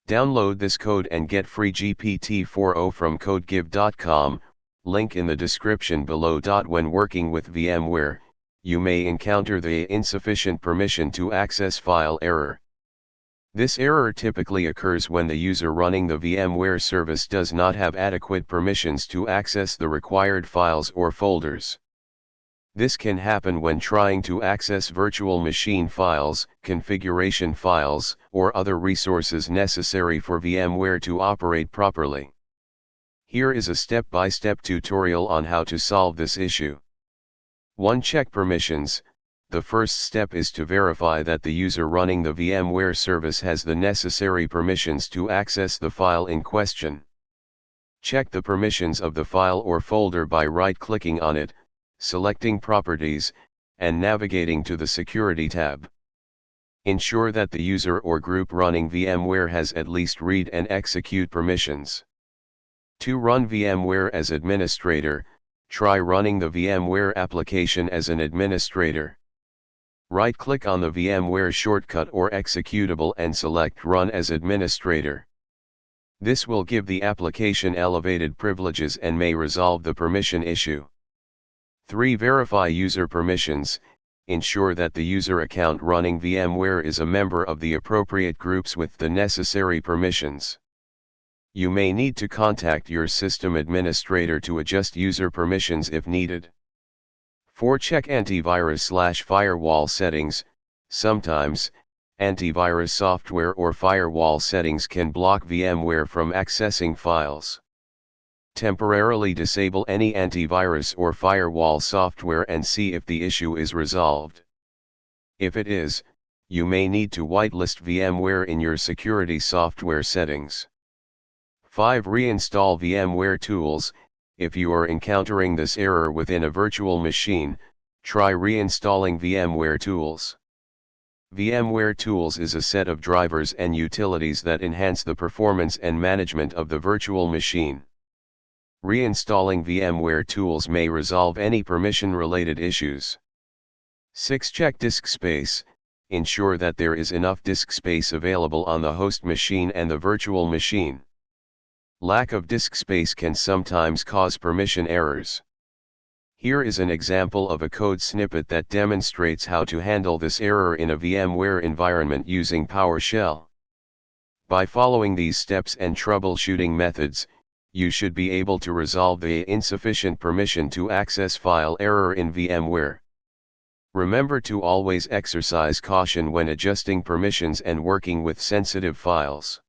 Download this code and get free GPT-4o from codegive.com, link in the description below. When working with VMware, you may encounter the insufficient permission to access file error. This error typically occurs when the user running the VMware service does not have adequate permissions to access the required files or folders. This can happen when trying to access virtual machine files, configuration files, or other resources necessary for VMware to operate properly. Here is a step-by-step tutorial on how to solve this issue. 1. Check permissions. The first step is to verify that the user running the VMware service has the necessary permissions to access the file in question. Check the permissions of the file or folder by right-clicking on it, selecting Properties, and navigating to the Security tab. Ensure that the user or group running VMware has at least read and execute permissions. 2. Run VMware as administrator. Try running the VMware application as an administrator. Right-click on the VMware shortcut or executable and select Run as Administrator. This will give the application elevated privileges and may resolve the permission issue. 3. Verify user permissions. Ensure that the user account running VMware is a member of the appropriate groups with the necessary permissions. You may need to contact your system administrator to adjust user permissions if needed. 4. Check antivirus/firewall settings. Sometimes, antivirus software or firewall settings can block VMware from accessing files. Temporarily disable any antivirus or firewall software and see if the issue is resolved. If it is, you may need to whitelist VMware in your security software settings. 5. Reinstall VMware tools. If you are encountering this error within a virtual machine, try reinstalling VMware tools. VMware tools is a set of drivers and utilities that enhance the performance and management of the virtual machine. Reinstalling VMware tools may resolve any permission-related issues. 6. Check disk space. Ensure that there is enough disk space available on the host machine and the virtual machine. Lack of disk space can sometimes cause permission errors. Here is an example of a code snippet that demonstrates how to handle this error in a VMware environment using PowerShell. By following these steps and troubleshooting methods, you should be able to resolve the insufficient permission to access file error in VMware. Remember to always exercise caution when adjusting permissions and working with sensitive files.